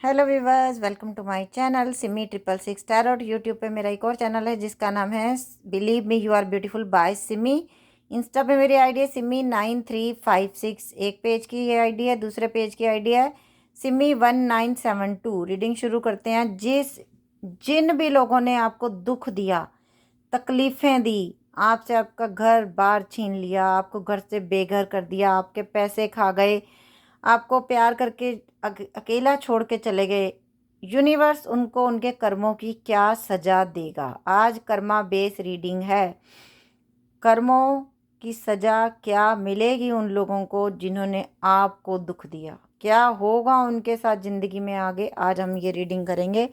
Hello viewers, welcome to my channel Simi 666 tarot. YouTube पे मेरा एक और चैनल है जिसका नाम है believe me you are beautiful by Simi. Insta पे मेरी आईडी है सिमी 9356। एक पेज की ये आईडी है, दूसरे पेज की आईडी है सिमी 1972। रीडिंग शुरू करते हैं। जिन भी लोगों ने आपको दुख दिया, तकलीफ़ें दी, आपसे आपका घर बार छीन लिया, आपको घर से बेघर कर दिया, आपके पैसे खा गए, आपको प्यार करके अकेला छोड़ के चले गए, यूनिवर्स उनको उनके कर्मों की क्या सज़ा देगा। आज कर्मा बेस रीडिंग है। कर्मों की सज़ा क्या मिलेगी उन लोगों को जिन्होंने आपको दुख दिया, क्या होगा उनके साथ ज़िंदगी में आगे, आज हम ये रीडिंग करेंगे।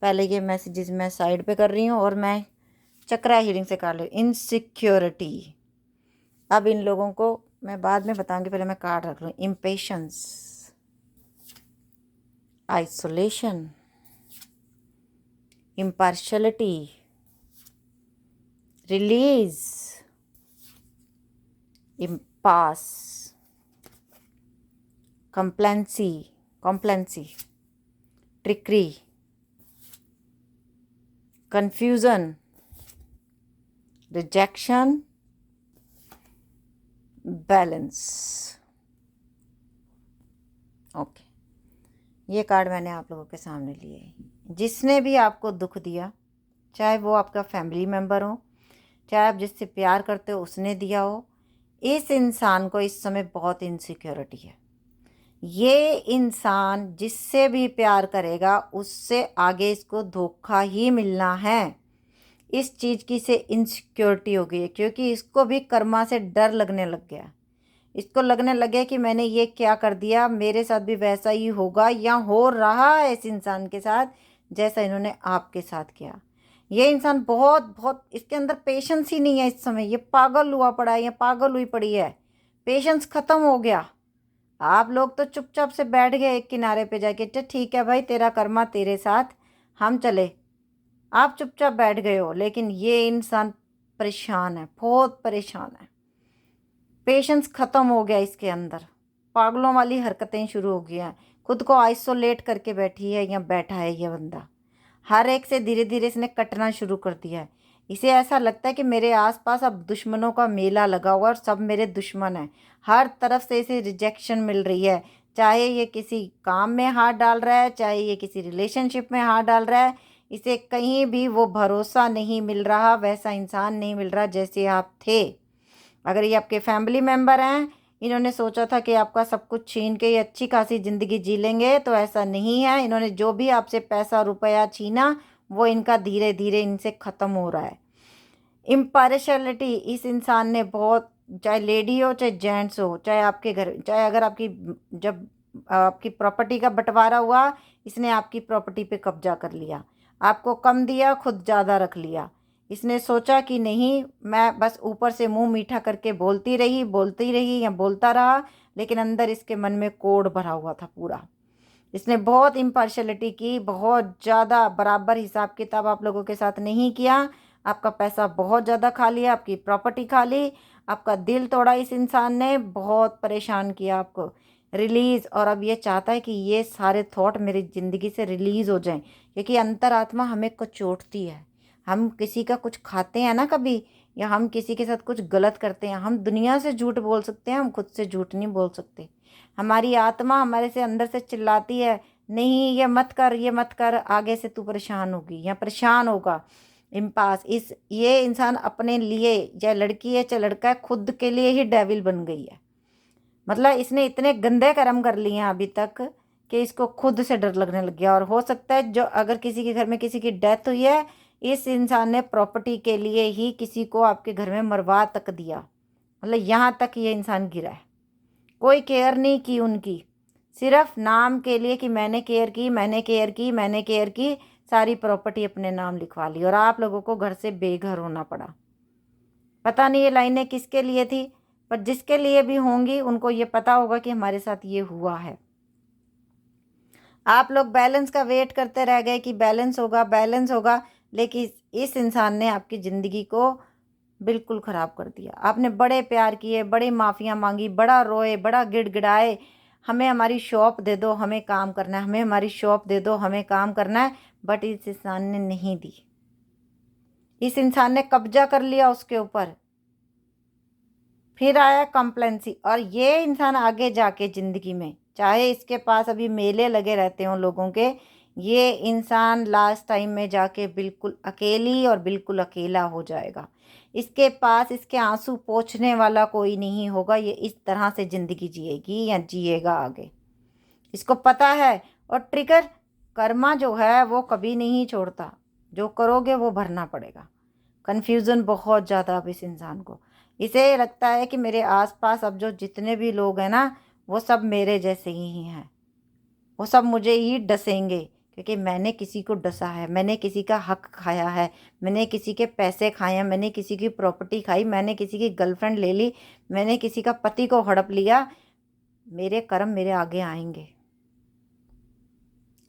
पहले ये मैसेजेस मैं साइड पे कर रही हूँ और मैं चक्रा हीलिंग से कर रही हूँ। इनसिक्योरिटी, अब इन लोगों को मैं बाद में बताऊंगी, पहले मैं कार्ड रख लूँ। Impatience, isolation, impartiality, release, impasse, complacency, trickery, confusion, rejection, balance। Okay, ये कार्ड मैंने आप लोगों के सामने लिए है। जिसने भी आपको दुख दिया, चाहे वो आपका फैमिली मेम्बर हो, चाहे आप जिससे प्यार करते हो उसने दिया हो, इस इंसान को इस समय बहुत इनसिक्योरिटी है। ये इंसान जिससे भी प्यार करेगा उससे आगे इसको धोखा ही मिलना है। इस चीज़ की से इनसिक्योरिटी हो गई है क्योंकि इसको भी कर्मा से डर लगने लग गया। इसको लगने लगे कि मैंने ये क्या कर दिया, मेरे साथ भी वैसा ही होगा या हो रहा है इस इंसान के साथ जैसा इन्होंने आपके साथ किया। ये इंसान बहुत बहुत, इसके अंदर पेशेंस ही नहीं है इस समय। ये पागल हुआ पड़ा है या पागल हुई पड़ी है। पेशेंस ख़त्म हो गया। आप लोग तो चुपचाप से बैठ गए एक किनारे पे जाके, ठीक है भाई तेरा कर्मा तेरे साथ, हम चले। आप चुपचाप बैठ गए हो, लेकिन ये इंसान परेशान है, बहुत परेशान है। पेशेंस ख़त्म हो गया इसके अंदर। पागलों वाली हरकतें शुरू हो गई हैं। खुद को आइसोलेट करके बैठी है या बैठा है ये बंदा। हर एक से धीरे धीरे इसने कटना शुरू कर दिया है। इसे ऐसा लगता है कि मेरे आसपास अब दुश्मनों का मेला लगा हुआ और सब मेरे दुश्मन हैं। हर तरफ से इसे रिजेक्शन मिल रही है। चाहे ये किसी काम में हाथ डाल रहा है, चाहे ये किसी रिलेशनशिप में हाथ डाल रहा है, इसे कहीं भी वो भरोसा नहीं मिल रहा, वैसा इंसान नहीं मिल रहा जैसे आप थे। अगर ये आपके फैमिली मेम्बर हैं, इन्होंने सोचा था कि आपका सब कुछ छीन के ये अच्छी खासी ज़िंदगी जी लेंगे, तो ऐसा नहीं है। इन्होंने जो भी आपसे पैसा रुपया छीना वो इनका धीरे धीरे इनसे ख़त्म हो रहा है। इम्पार्शियलिटी, इस इंसान ने बहुत, चाहे लेडी हो चाहे जेंट्स हो, चाहे आपके घर, चाहे अगर आपकी, जब आपकी प्रॉपर्टी का बंटवारा हुआ, इसने आपकी प्रॉपर्टी पे कब्जा कर लिया, आपको कम दिया, खुद ज़्यादा रख लिया। इसने सोचा कि नहीं, मैं बस ऊपर से मुंह मीठा करके बोलती रही या बोलता रहा, लेकिन अंदर इसके मन में कोड़ भरा हुआ था पूरा। इसने बहुत इम्पार्शियलिटी की, बहुत ज़्यादा बराबर हिसाब किताब आप लोगों के साथ नहीं किया। आपका पैसा बहुत ज़्यादा खा लिया, आपकी प्रॉपर्टी खा ली, आपका दिल तोड़ा इस इंसान ने, बहुत परेशान किया आपको। रिलीज़, और अब ये चाहता है कि ये सारे थॉट मेरी ज़िंदगी से रिलीज़ हो जाएं, क्योंकि अंतरात्मा हमें कचोटती है। हम किसी का कुछ खाते हैं ना कभी, या हम किसी के साथ कुछ गलत करते हैं, हम दुनिया से झूठ बोल सकते हैं, हम खुद से झूठ नहीं बोल सकते। हमारी आत्मा हमारे से अंदर से चिल्लाती है, नहीं ये मत कर, ये मत कर, आगे से तू परेशान होगी या परेशान होगा। इम्पास, इस ये इंसान अपने लिए, चाहे लड़की है चाहे लड़का है, खुद के लिए ही डेविल बन गई है। मतलब इसने इतने गंदे कर्म कर लिए हैं अभी तक कि इसको खुद से डर लगने लग गया। और हो सकता है जो, अगर किसी के घर में किसी की डेथ हुई है, इस इंसान ने प्रॉपर्टी के लिए ही किसी को आपके घर में मरवा तक दिया। मतलब यहाँ तक ये इंसान गिरा है। कोई केयर नहीं की उनकी, सिर्फ नाम के लिए कि मैंने केयर की, मैंने केयर की, मैंने केयर की, सारी प्रॉपर्टी अपने नाम लिखवा ली और आप लोगों को घर से बेघर होना पड़ा। पता नहीं ये लाइनें किसके लिए थी, पर जिसके लिए भी होंगी उनको ये पता होगा कि हमारे साथ ये हुआ है। आप लोग बैलेंस का वेट करते रह गए कि बैलेंस होगा, बैलेंस होगा, लेकिन इस इंसान ने आपकी ज़िंदगी को बिल्कुल ख़राब कर दिया। आपने बड़े प्यार किए, बड़ी माफ़ियाँ मांगी, बड़ा रोए, बड़ा गिड़गिड़ाए, हमें हमारी शॉप दे दो, हमें काम करना है, हमें हमारी शॉप दे दो, हमें काम करना है, बट इस इंसान ने नहीं दी। इस इंसान ने कब्जा कर लिया उसके ऊपर। फिर आया कंप्लेंसी, और ये इंसान आगे जाके ज़िंदगी में, चाहे इसके पास अभी मेले लगे रहते हों लोगों के, ये इंसान लास्ट टाइम में जाके बिल्कुल अकेली और बिल्कुल अकेला हो जाएगा। इसके पास इसके आंसू पोंछने वाला कोई नहीं होगा। ये इस तरह से ज़िंदगी जिएगी या जिएगा आगे, इसको पता है। और ट्रिगर कर्मा जो है वो कभी नहीं छोड़ता, जो करोगे वो भरना पड़ेगा। कन्फ्यूज़न बहुत ज़्यादा अब इस इंसान को, इसे लगता है कि मेरे आसपास अब जो जितने भी लोग हैं ना, वो सब मेरे जैसे ही हैं, वो सब मुझे ही डसेंगे, क्योंकि मैंने किसी को डसा है, मैंने किसी का हक खाया है, मैंने किसी के पैसे खाए हैं, मैंने किसी की प्रॉपर्टी खाई, मैंने किसी की गर्लफ्रेंड ले ली, मैंने किसी का पति को हड़प लिया। मेरे कर्म मेरे आगे आएंगे।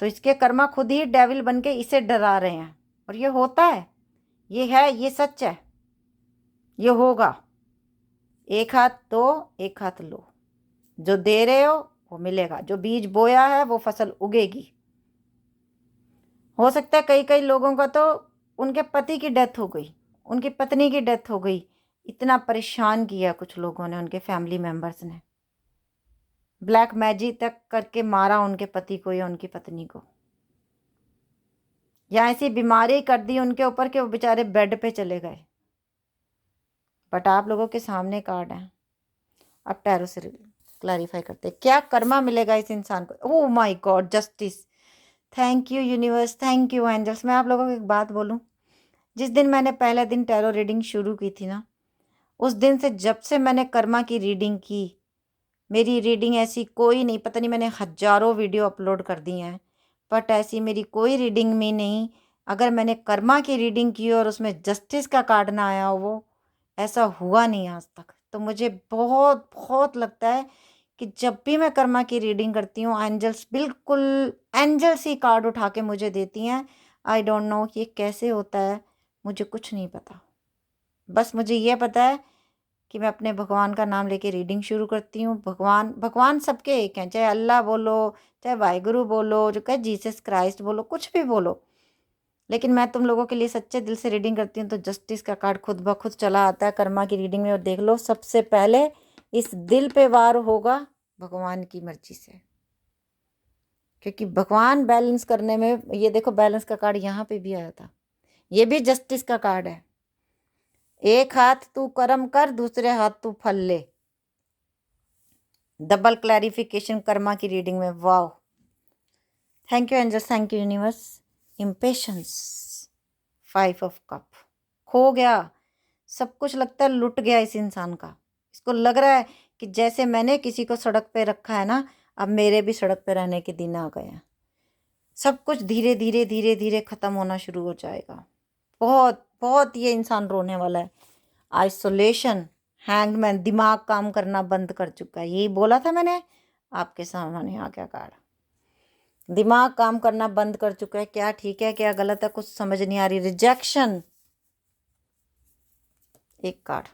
तो इसके कर्मा खुद ही डेविल बन के इसे डरा रहे हैं। और ये होता है, ये है, ये सच है, ये होगा। एक हाथ दो, एक हाथ लो। जो दे रहे हो वो मिलेगा, जो बीज बोया है वो फसल उगेगी। हो सकता है कई कई लोगों का तो उनके पति की डेथ हो गई, उनकी पत्नी की डेथ हो गई, इतना परेशान किया कुछ लोगों ने, उनके फैमिली मेंबर्स ने ब्लैक मैजिक तक करके मारा उनके पति को या उनकी पत्नी को, या ऐसी बीमारी कर दी उनके ऊपर कि वो बेचारे बेड पे चले गए। बट आप लोगों के सामने कार्ड है। अब टैरो से क्लैरिफाई करते हैं क्या कर्मा मिलेगा इस इंसान को। Oh my God, justice. Thank you universe, thank you angels. मैं आप लोगों को एक बात बोलूं, जिस दिन मैंने पहले दिन टैरो रीडिंग शुरू की थी ना, उस दिन से जब से मैंने कर्मा की रीडिंग की, मेरी रीडिंग ऐसी कोई नहीं, पता नहीं मैंने हजारों वीडियो अपलोड कर दी हैं, बट ऐसी मेरी कोई रीडिंग में नहीं, अगर मैंने कर्मा की रीडिंग की और उसमें जस्टिस का कार्ड ना आया हो, वो ऐसा हुआ नहीं आज तक। तो मुझे बहुत बहुत लगता है कि जब भी मैं कर्मा की रीडिंग करती हूँ, एंजल्स बिल्कुल एंजल्स ही कार्ड उठा के मुझे देती हैं। आई डोंट नो ये कैसे होता है, मुझे कुछ नहीं पता। बस मुझे ये पता है कि मैं अपने भगवान का नाम लेके रीडिंग शुरू करती हूँ। भगवान भगवान सबके एक हैं, चाहे अल्लाह बोलो, चाहे वाहिगुरु बोलो, जो कहे जीसस क्राइस्ट बोलो, कुछ भी बोलो, लेकिन मैं तुम लोगों के लिए सच्चे दिल से रीडिंग करती हूँ। तो जस्टिस का कार्ड खुद ब खुद चला आता है कर्मा की रीडिंग में। और देख लो, सबसे पहले इस दिल पे वार होगा भगवान की मर्जी से, क्योंकि भगवान बैलेंस करने में, ये देखो बैलेंस का कार्ड यहाँ पे भी आया था, ये भी जस्टिस का कार्ड है। एक हाथ तू कर्म कर, दूसरे हाथ तू फल ले। डबल क्लैरिफिकेशन कर्मा की रीडिंग में। वाह, thank you angels, thank you universe. Impatience, 5 of cup. खो गया सब कुछ, लगता है लुट गया इस इंसान का। इसको लग रहा है कि जैसे मैंने किसी को सड़क पे रखा है ना, अब मेरे भी सड़क पे रहने के दिन आ गए हैं। सब कुछ धीरे धीरे धीरे धीरे ख़त्म होना शुरू हो जाएगा। बहुत बहुत ये इंसान रोने वाला है। आइसोलेशन, हैंगमैन, दिमाग काम करना बंद कर चुका है। यही बोला था मैंने, आपके सामने आ गया कार्ड। दिमाग काम करना बंद कर चुका है, क्या ठीक है क्या गलत है कुछ समझ नहीं आ रही। रिजेक्शन, एक कार्ड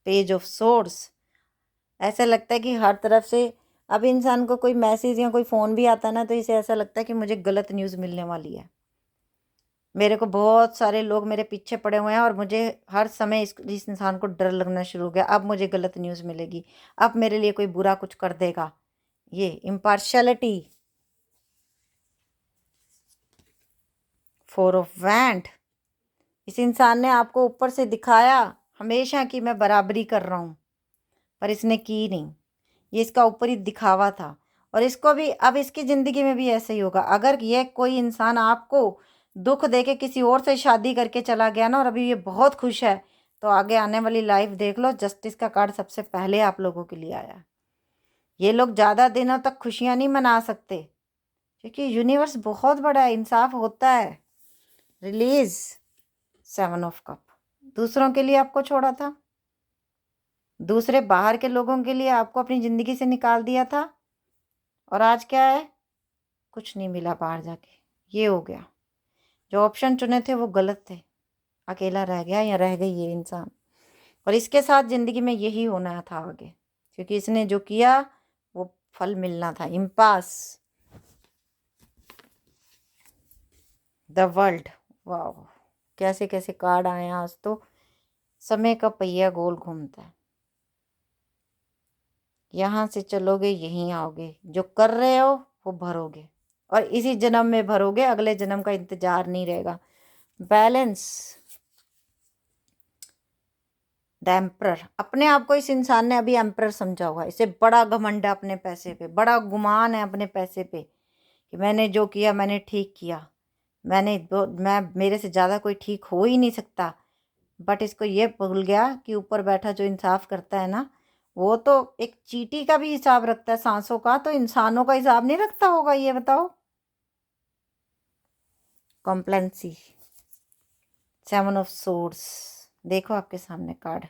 पेज ऑफ सोर्स। ऐसा लगता है कि हर तरफ से अब इंसान को कोई मैसेज या कोई फ़ोन भी आता है ना, तो इसे ऐसा लगता है कि मुझे गलत न्यूज़ मिलने वाली है। मेरे को बहुत सारे लोग मेरे पीछे पड़े हुए हैं और मुझे हर समय इस इंसान को डर लगना शुरू हो गया, अब मुझे गलत न्यूज़ मिलेगी, अब मेरे लिए कोई बुरा कुछ कर देगा। ये इम्पार्शियलिटी, 4 ऑफ वैंड। इस इंसान ने आपको ऊपर से दिखाया हमेशा कि मैं बराबरी कर रहा हूँ, पर इसने की नहीं। ये इसका ऊपरी दिखावा था, और इसको भी अब इसकी ज़िंदगी में भी ऐसे ही होगा। अगर ये कोई इंसान आपको दुख दे के किसी और से शादी करके चला गया ना, और अभी ये बहुत खुश है, तो आगे आने वाली लाइफ देख लो। जस्टिस का कार्ड सबसे पहले आप लोगों के लिए आया। ये लोग ज़्यादा दिनों तक खुशियाँ नहीं मना सकते, क्योंकि यूनिवर्स बहुत बड़ा है, इंसाफ होता है। Release, 7 of cup. दूसरों के लिए आपको छोड़ा था, दूसरे बाहर के लोगों के लिए आपको अपनी ज़िंदगी से निकाल दिया था, और आज क्या है, कुछ नहीं मिला बाहर जाके। ये हो गया, जो ऑप्शन चुने थे वो गलत थे, अकेला रह गया या रह गई ये इंसान। और इसके साथ ज़िंदगी में यही होना था आगे, क्योंकि इसने जो किया वो फल मिलना था। Impasse, the world. वाह, कैसे कैसे कार्ड आए हैं आज तो। समय का पहिया गोल घूमता है। यहाँ से चलोगे यहीं आओगे, जो कर रहे हो वो भरोगे, और इसी जन्म में भरोगे, अगले जन्म का इंतजार नहीं रहेगा। Balance, the emperor. अपने आप को इस इंसान ने अभी एम्परर समझा हुआ है। इसे बड़ा घमंड है अपने पैसे पे, बड़ा गुमान है अपने पैसे पे कि मैंने जो किया मैंने ठीक किया, मैं मेरे से ज़्यादा कोई ठीक हो ही नहीं सकता। बट इसको ये भूल गया कि ऊपर बैठा जो इंसाफ करता है ना, वो तो एक चींटी का भी हिसाब रखता है, सांसों का, तो इंसानों का हिसाब नहीं रखता होगा, ये बताओ। कॉम्प्लेंसी, 7 ऑफ सोर्ड्स। देखो आपके सामने कार्ड,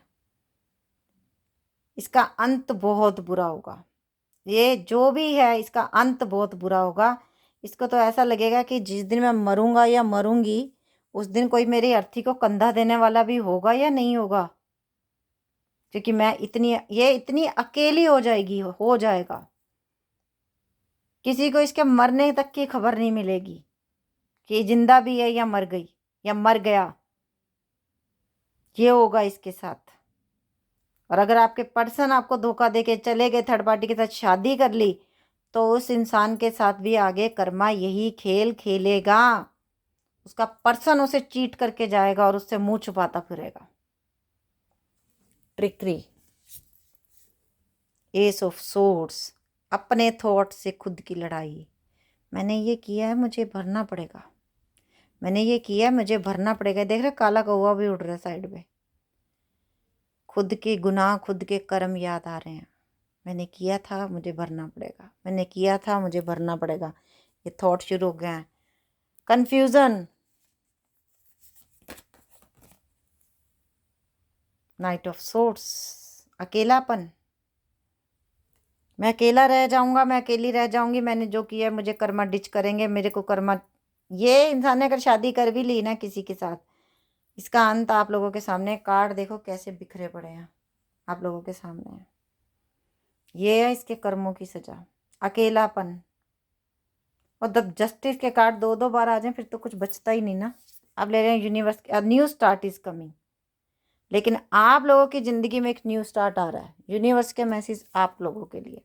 इसका अंत बहुत बुरा होगा। ये जो भी है इसका अंत बहुत बुरा होगा। इसको तो ऐसा लगेगा कि जिस दिन मैं मरूंगा या मरूंगी उस दिन कोई मेरी अर्थी को कंधा देने वाला भी होगा या नहीं होगा, क्योंकि ये इतनी अकेली हो जाएगी, हो जाएगा। किसी को इसके मरने तक की खबर नहीं मिलेगी कि जिंदा भी है या मर गई या मर गया। ये होगा इसके साथ। और अगर आपके पर्सन आपको धोखा देके चले गए, थर्ड पार्टी के साथ शादी कर ली, तो उस इंसान के साथ भी आगे कर्मा यही खेल खेलेगा। उसका पर्सन उसे चीट करके जाएगा और उससे मुंह छुपाता फिरेगा। Trickery, ace of swords. अपने थॉट से खुद की लड़ाई। मैंने ये किया है, मुझे भरना पड़ेगा। मैंने ये किया है, मुझे भरना पड़ेगा। देख रहे काला कौवा भी उड़ रहा है साइड में। खुद के गुनाह, खुद के कर्म याद आ रहे हैं। मैंने किया था, मुझे भरना पड़ेगा। मैंने किया था, मुझे भरना पड़ेगा। ये थॉट शुरू हो गए हैं। Confusion, night of swords. अकेलापन, मैं अकेला रह जाऊंगा, मैं अकेली रह जाऊंगी। मैंने जो किया है मुझे कर्मा डिच करेंगे, मेरे को कर्मा। ये इंसान ने अगर शादी कर भी ली ना किसी के साथ, इसका अंत आप लोगों के सामने। कार्ड देखो कैसे बिखरे पड़े हैं आप लोगों के सामने। ये है इसके कर्मों की सजा। अकेलापन, और जब जस्टिस के कार्ड 2-2 बार आ जाए फिर तो कुछ बचता ही नहीं ना। अब ले रहे हैं universe, new start is coming. लेकिन आप लोगों की ज़िंदगी में एक न्यू स्टार्ट आ रहा है। यूनिवर्स के मैसेज आप लोगों के लिए।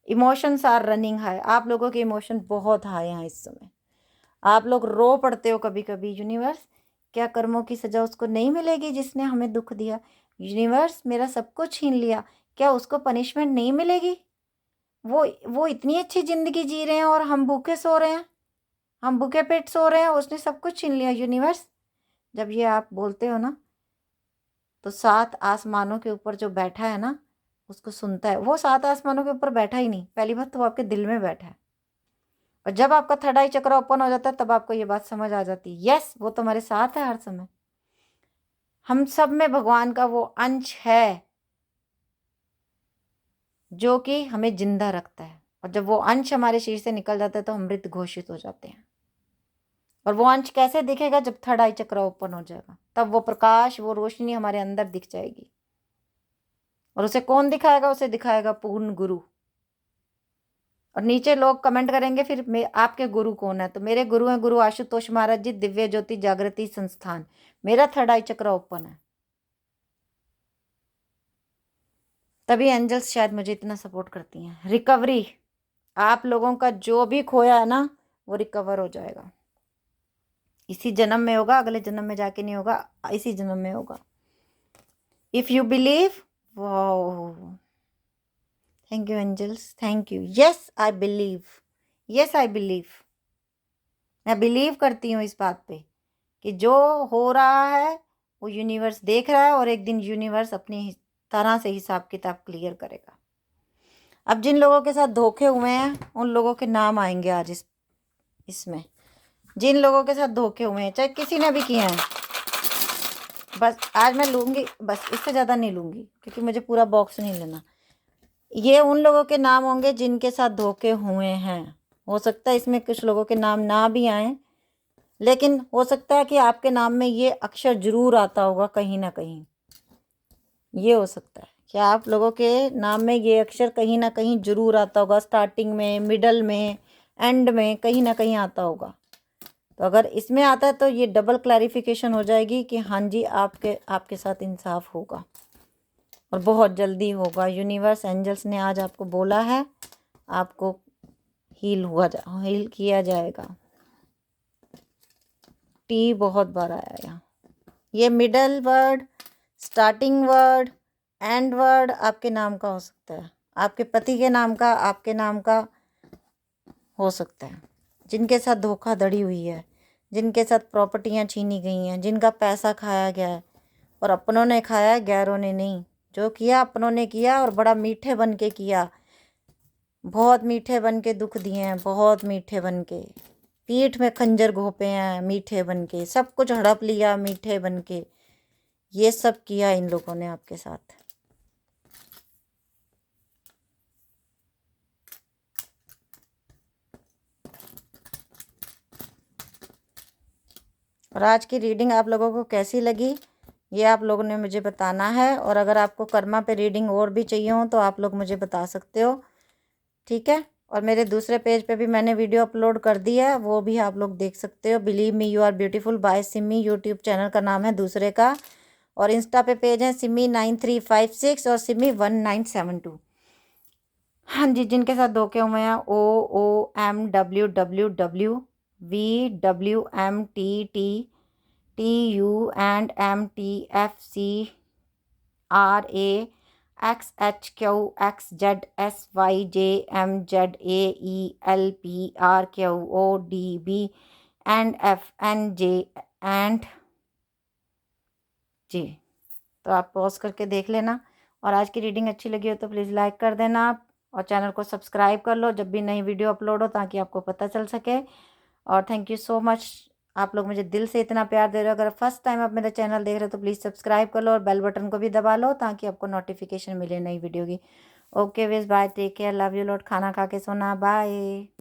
Emotions are running high. आप लोगों के इमोशन बहुत हाई हैं इस समय। आप लोग रो पड़ते हो कभी कभी। यूनिवर्स, क्या कर्मों की सज़ा उसको नहीं मिलेगी जिसने हमें दुख दिया? यूनिवर्स, मेरा सब कुछ छीन लिया, क्या उसको पनिशमेंट नहीं मिलेगी? वो इतनी अच्छी ज़िंदगी जी रहे हैं और हम भूखे सो रहे हैं, हम भूखे पेट सो रहे हैं, उसने सब कुछ छीन लिया। यूनिवर्स, जब ये आप बोलते हो ना, तो 7 आसमानों के ऊपर जो बैठा है ना उसको सुनता है। वो 7 आसमानों के ऊपर बैठा ही नहीं, पहली बात तो वो आपके दिल में बैठा है। और जब आपका थर्ड आई चक्र ओपन हो जाता है तब आपको ये बात समझ आ जाती है, यस वो तुम्हारे साथ है हर समय। हम सब में भगवान का वो अंश है जो कि हमें जिंदा रखता है। और जब वो अंश हमारे शरीर से निकल जाता है तो हम मृत घोषित हो जाते हैं। और वो अंश कैसे दिखेगा? जब थर्ड आई चक्र ओपन हो जाएगा, तब वो प्रकाश, वो रोशनी हमारे अंदर दिख जाएगी। और उसे कौन दिखाएगा? उसे दिखाएगा पूर्ण गुरु। और नीचे लोग कमेंट करेंगे फिर आपके गुरु कौन है? तो मेरे गुरु हैं गुरु आशुतोष महाराज जी, दिव्य ज्योति जागृति संस्थान। मेरा थर्ड आई चक्र ओपन है, तभी एंजल्स शायद मुझे इतना सपोर्ट करती हैं। रिकवरी, आप लोगों का जो भी खोया है ना वो रिकवर हो जाएगा। इसी जन्म में होगा, अगले जन्म में जाके नहीं होगा, इसी जन्म में होगा। If you believe, wow, thank you angels, thank you. Yes I believe, yes I believe. मैं बिलीव करती हूँ इस बात पे कि जो हो रहा है वो यूनिवर्स देख रहा है, और एक दिन यूनिवर्स अपनी तरह से हिसाब किताब क्लियर करेगा। अब जिन लोगों के साथ धोखे हुए हैं उन लोगों के नाम आएंगे आज इसमें। जिन लोगों के साथ धोखे हुए हैं, चाहे किसी ने भी किए हैं, बस आज मैं लूँगी, बस इससे ज़्यादा नहीं लूँगी क्योंकि मुझे पूरा बॉक्स नहीं लेना। ये उन लोगों के नाम होंगे जिनके साथ धोखे हुए हैं। हो सकता है इसमें कुछ लोगों के नाम ना भी आए, लेकिन हो सकता है कि आपके नाम में ये अक्षर जरूर आता होगा कहीं ना कहीं। ये हो सकता है क्या आप लोगों के नाम में ये अक्षर कहीं ना कहीं जरूर आता होगा, स्टार्टिंग में, मिडल में, एंड में, कहीं ना कहीं आता होगा। तो अगर इसमें आता है तो ये डबल क्लैरिफिकेशन हो जाएगी कि हाँ जी आपके साथ इंसाफ होगा और बहुत जल्दी होगा। यूनिवर्स एंजल्स ने आज आपको बोला है, आपको हील किया जाएगा। टी बहुत बार आया यहाँ। ये middle word, starting word, and word आपके नाम का हो सकता है, आपके पति के नाम का, आपके नाम का हो सकता है। जिनके साथ धोखाधड़ी हुई है, जिनके साथ प्रॉपर्टियां छीनी गई हैं, जिनका पैसा खाया गया है और अपनों ने खाया है, गैरों ने नहीं। जो किया अपनों ने किया और बड़ा मीठे बन के किया, बहुत मीठे बन के दुख दिए हैं, बहुत मीठे बन के पीठ में खंजर घोंपे हैं, मीठे बन के सब कुछ हड़प लिया, मीठे बन के। ये सब किया इन लोगों ने आपके साथ। और आज की रीडिंग आप लोगों को कैसी लगी ये आप लोगों ने मुझे बताना है। और अगर आपको कर्मा पे रीडिंग और भी चाहिए हो तो आप लोग मुझे बता सकते हो, ठीक है। और मेरे दूसरे पेज पे भी मैंने वीडियो अपलोड कर दी है, वो भी आप लोग देख सकते हो। Believe me you are beautiful by Simi, YouTube channel का नाम है दूसरे का। और इंस्टा पे पेज है सिमी 9356 और सिमी 1972। हाँ जी, जिनके साथ धोखे हुए हैं OOMWWV, and FNJ and जी। तो आप पॉज करके देख लेना। और आज की रीडिंग अच्छी लगी हो तो प्लीज़ लाइक कर देना आप, और चैनल को सब्सक्राइब कर लो जब भी नई वीडियो अपलोड हो, ताकि आपको पता चल सके। और थैंक यू सो मच, आप लोग मुझे दिल से इतना प्यार दे रहे हो। अगर फर्स्ट टाइम आप मेरा चैनल देख रहे हो तो प्लीज़ सब्सक्राइब कर लो और बेल बटन को भी दबा लो, ताकि आपको नोटिफिकेशन मिले नई वीडियो की। Okay with bye, take care, love you lot. खाना खा के सोना, बाय।